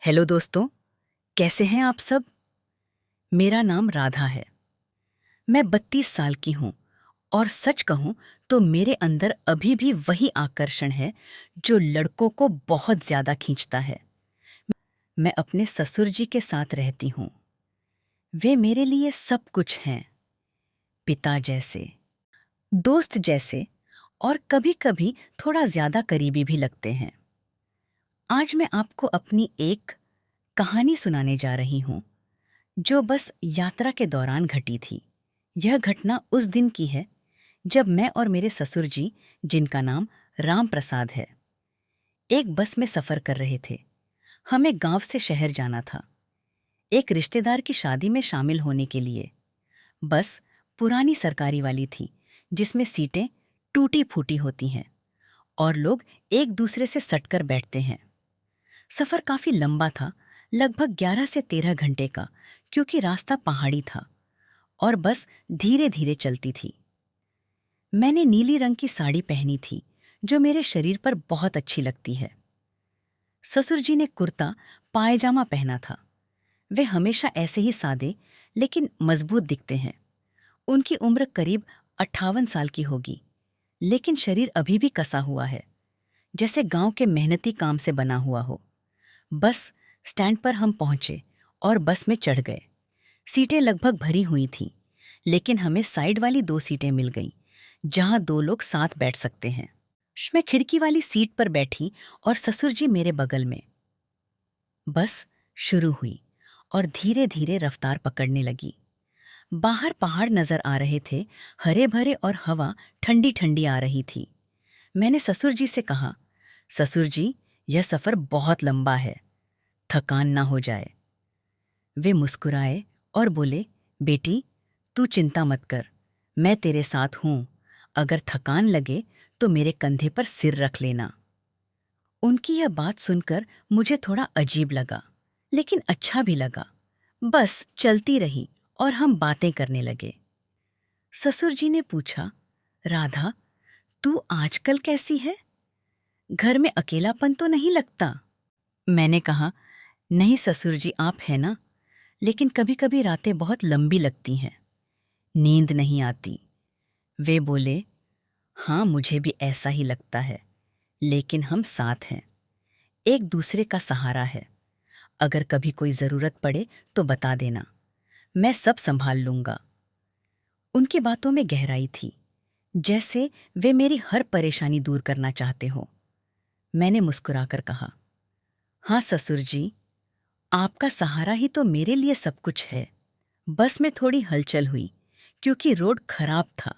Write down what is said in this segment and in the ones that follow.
Hello दोस्तों, कैसे हैं आप सब? मेरा नाम राधा है। मैं 32 साल की हूँ और सच कहूँ तो मेरे अंदर अभी भी वही आकर्षण है जो लड़कों को बहुत ज्यादा खींचता है। मैं अपने ससुर जी के साथ रहती हूँ। वे मेरे लिए सब कुछ हैं, पिता जैसे, दोस्त जैसे और कभी-कभी थोड़ा ज्यादा करीबी भी लगते हैं। आज मैं आपको अपनी एक कहानी सुनाने जा रही हूँ जो बस यात्रा के दौरान घटी थी। यह घटना उस दिन की है जब मैं और मेरे ससुर जी, जिनका नाम राम प्रसाद है, एक बस में सफर कर रहे थे। हमें गांव से शहर जाना था, एक रिश्तेदार की शादी में शामिल होने के लिए। बस पुरानी सरकारी वाली थी, जिसमें सीटें टूटी फूटी होती हैं और लोग एक दूसरे से सटकर बैठते हैं। सफर काफी लंबा था, लगभग 11 से 13 घंटे का, क्योंकि रास्ता पहाड़ी था और बस धीरे धीरे चलती थी। मैंने नीली रंग की साड़ी पहनी थी जो मेरे शरीर पर बहुत अच्छी लगती है। ससुर जी ने कुर्ता पायजामा पहना था। वे हमेशा ऐसे ही सादे लेकिन मजबूत दिखते हैं। उनकी उम्र करीब 58 साल की होगी, लेकिन शरीर अभी भी कसा हुआ है, जैसे गांव के मेहनती काम से बना हुआ हो। बस स्टैंड पर हम पहुंचे और बस में चढ़ गए। सीटें लगभग भरी हुई थीं, लेकिन हमें साइड वाली 2 सीटें मिल गईं, जहां 2 लोग साथ बैठ सकते हैं। मैं खिड़की वाली सीट पर बैठी और ससुर जी मेरे बगल में। बस शुरू हुई और धीरे धीरे रफ्तार पकड़ने लगी। बाहर पहाड़ नजर आ रहे थे, हरे भरे, और हवा ठंडी ठंडी आ रही थी। मैंने ससुर जी से कहा, ससुर जी, यह सफर बहुत लंबा है, थकान ना हो जाए। वे मुस्कुराए और बोले, बेटी, तू चिंता मत कर, मैं तेरे साथ हूं। अगर थकान लगे तो मेरे कंधे पर सिर रख लेना। उनकी यह बात सुनकर मुझे थोड़ा अजीब लगा, लेकिन अच्छा भी लगा। बस चलती रही और हम बातें करने लगे। ससुर जी ने पूछा, राधा, तू आजकल कैसी है? घर में अकेलापन तो नहीं लगता? मैंने कहा, नहीं ससुर जी, आप है ना, लेकिन कभी-कभी रातें बहुत लंबी लगती हैं, नींद नहीं आती। वे बोले, हाँ, मुझे भी ऐसा ही लगता है, लेकिन हम साथ हैं, एक दूसरे का सहारा है। अगर कभी कोई जरूरत पड़े तो बता देना, मैं सब संभाल लूंगा। उनकी बातों में गहराई थी, जैसे वे मेरी हर परेशानी दूर करना चाहते हो। मैंने मुस्कुराकर कहा, हाँ ससुर जी, आपका सहारा ही तो मेरे लिए सब कुछ है। बस में थोड़ी हलचल हुई, क्योंकि रोड खराब था।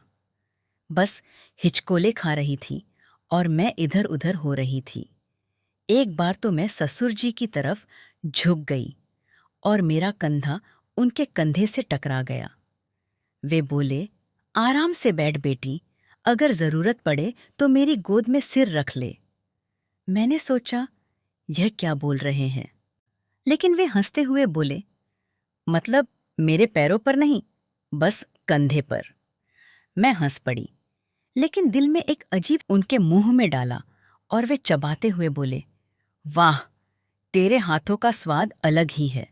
बस हिचकोले खा रही थी और मैं इधर उधर हो रही थी। एक बार तो मैं ससुर जी की तरफ झुक गई और मेरा कंधा उनके कंधे से टकरा गया। वे बोले, आराम से बैठ बेटी, अगर जरूरत पड़े तो मेरी गोद में सिर रख ले। मैंने सोचा, यह क्या बोल रहे हैं, लेकिन वे हंसते हुए बोले, मतलब मेरे पैरों पर नहीं, बस कंधे पर। मैं हंस पड़ी, लेकिन दिल में एक अजीब उनके मुंह में डाला और वे चबाते हुए बोले, वाह, तेरे हाथों का स्वाद अलग ही है।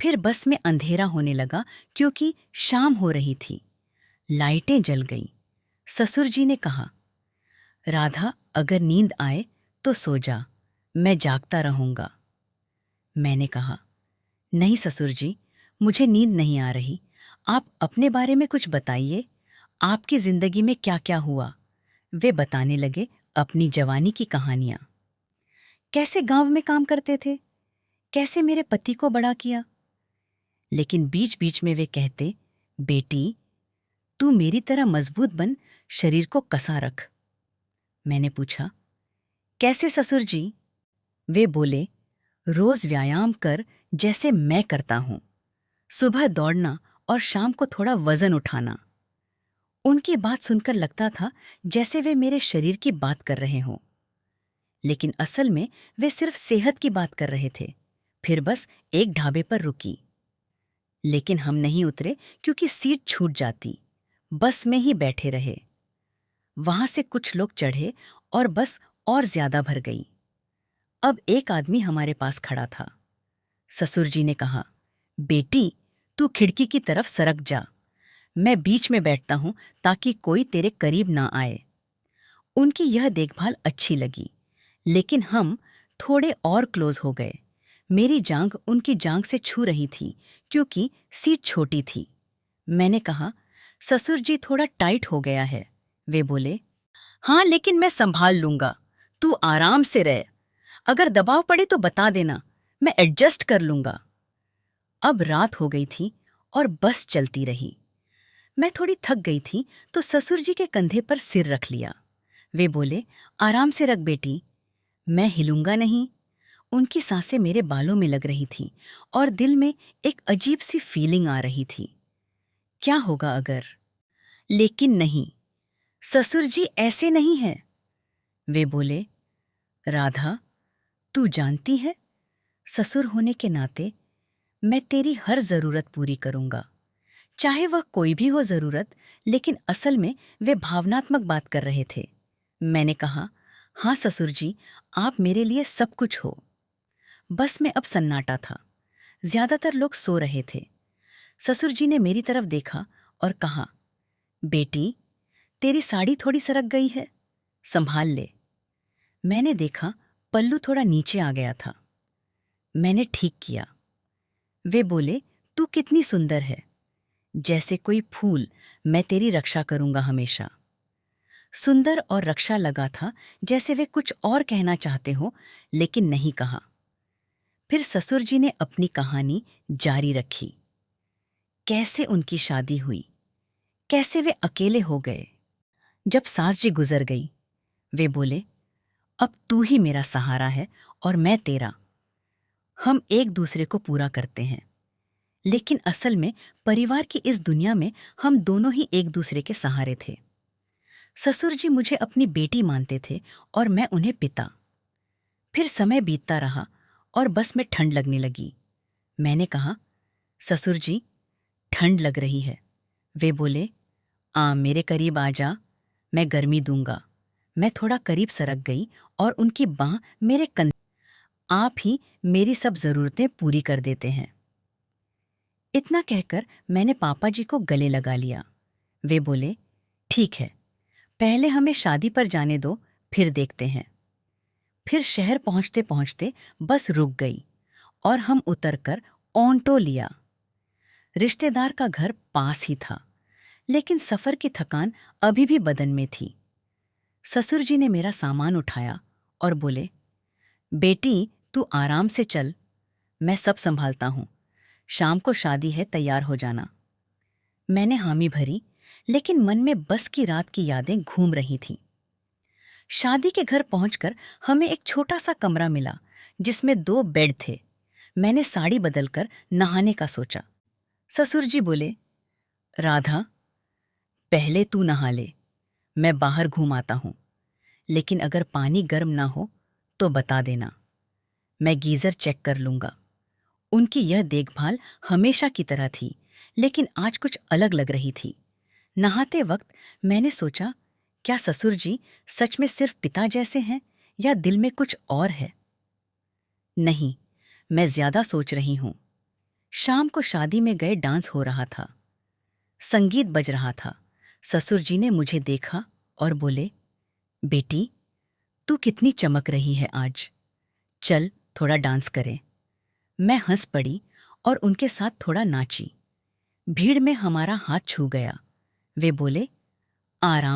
फिर बस में अंधेरा होने लगा, क्योंकि शाम हो रही थी। लाइटें जल गईं। ससुर जी ने कहा, राधा, अगर नींद आए तो सो जा, मैं जागता रहूंगा। मैंने कहा, नहीं ससुर जी, मुझे नींद नहीं आ रही। आप अपने बारे में कुछ बताइए, आपकी जिंदगी में क्या क्या हुआ। वे बताने लगे अपनी जवानी की कहानियां, कैसे गांव में काम करते थे, कैसे मेरे पति को बड़ा किया। लेकिन बीच बीच में वे कहते, बेटी, तू मेरी तरह मजबूत बन, शरीर को कसा रख। मैंने पूछा, कैसे ससुर जी? वे बोले, रोज व्यायाम कर, जैसे मैं करता हूं, सुबह दौड़ना और शाम को थोड़ा वजन उठाना। उनकी बात सुनकर लगता था जैसे वे मेरे शरीर की बात कर रहे हों, लेकिन असल में वे सिर्फ सेहत की बात कर रहे थे। फिर बस एक ढाबे पर रुकी, लेकिन हम नहीं उतरे, क्योंकि सीट छूट जाती। बस में ही बैठे रहे। वहां से कुछ लोग चढ़े और बस और ज्यादा भर गई। अब एक आदमी हमारे पास खड़ा था। ससुर जी ने कहा, बेटी तू खिड़की की तरफ सरक जा। मैं बीच में बैठता हूं ताकि कोई तेरे करीब ना आए। उनकी यह देखभाल अच्छी लगी, लेकिन हम थोड़े और क्लोज हो गए। मेरी जांघ उनकी जांघ से छू रही थी क्योंकि सीट छोटी थी। मैंने कहा, ससुर जी थोड़ा टाइट हो गया है। वे बोले, हाँ लेकिन मैं संभाल लूंगा, तू आराम से रह। अगर दबाव पड़े तो बता देना, मैं एडजस्ट कर लूंगा। अब रात हो गई थी और बस चलती रही। मैं थोड़ी थक गई थी तो ससुर जी के कंधे पर सिर रख लिया। वे बोले, आराम से रख बेटी, मैं हिलूंगा नहीं। उनकी सांसें मेरे बालों में लग रही थीं और दिल में एक अजीब सी फीलिंग आ रही थी। क्या होगा अगर? लेकिन नहीं, ससुर जी ऐसे नहीं हैं। वे बोले, राधा, तू जानती है, ससुर होने के नाते मैं तेरी हर जरूरत पूरी करूंगा, चाहे वह कोई भी हो जरूरत। लेकिन असल में वे भावनात्मक बात कर रहे थे। मैंने कहा, हाँ ससुर जी, आप मेरे लिए सब कुछ हो। बस में अब सन्नाटा था। ज्यादातर लोग सो रहे थे। ससुर जी ने मेरी तरफ देखा और कहा, बेटी तेरी साड़ी थोड़ी सरक गई है, संभाल ले। मैंने देखा पल्लू थोड़ा नीचे आ गया था। मैंने ठीक किया। वे बोले, तू कितनी सुंदर है, जैसे कोई फूल, मैं तेरी रक्षा करूंगा हमेशा। सुंदर और रक्षा लगा था जैसे वे कुछ और कहना चाहते हो, लेकिन नहीं कहा। फिर ससुर जी ने अपनी कहानी जारी रखी। कैसे उनकी शादी हुई, कैसे वे अकेले हो गए। जब सास जी गुजर गई, वे बोले, अब तू ही मेरा सहारा है और मैं तेरा। हम एक दूसरे को पूरा करते हैं, लेकिन असल में परिवार की इस दुनिया में हम दोनों ही एक दूसरे के सहारे थे। ससुर जी मुझे अपनी बेटी मानते थे और मैं उन्हें पिता। फिर समय बीतता रहा और बस में ठंड लगने लगी। मैंने कहा, ससुर जी ठंड लग रही है। वे बोले, मेरे करीब आ जा, मैं गर्मी दूंगा। मैं थोड़ा करीब सरक गई और उनकी बांह मेरे कंधे। आप ही मेरी सब जरूरतें पूरी कर देते हैं। इतना कहकर मैंने पापा जी को गले लगा लिया। वे बोले, ठीक है, पहले हमें शादी पर जाने दो, फिर देखते हैं। फिर शहर पहुंचते पहुंचते बस रुक गई और हम उतरकर ऑन्टो लिया। रिश्तेदार का घर पास ही था, लेकिन सफर की थकान अभी भी बदन में थी। ससुर जी ने मेरा सामान उठाया और बोले, बेटी तू आराम से चल, मैं सब संभालता हूं। शाम को शादी है, तैयार हो जाना। मैंने हामी भरी, लेकिन मन में बस की रात की यादें घूम रही थीं। शादी के घर पहुंचकर हमें एक छोटा सा कमरा मिला जिसमें 2 बेड थे। मैंने साड़ी बदलकर नहाने का सोचा। ससुर जी बोले, राधा पहले तू नहा ले, मैं बाहर घूम आता हूं। लेकिन अगर पानी गर्म ना हो तो बता देना, मैं गीजर चेक कर लूंगा। उनकी यह देखभाल हमेशा की तरह थी, लेकिन आज कुछ अलग लग रही थी। नहाते वक्त मैंने सोचा, क्या ससुर जी सच में सिर्फ पिता जैसे हैं या दिल में कुछ और है? नहीं, मैं ज्यादा सोच रही हूं। शाम को शादी में गए डांस हो रहा था, संगीत बज रहा था। ससुर जी ने मुझे देखा और बोले, बेटी तू कितनी चमक रही है आज, चल थोड़ा डांस करें। मैं हंस पड़ी और उनके साथ थोड़ा नाची। भीड़ में हमारा हाथ छू गया। वे बोले, आराम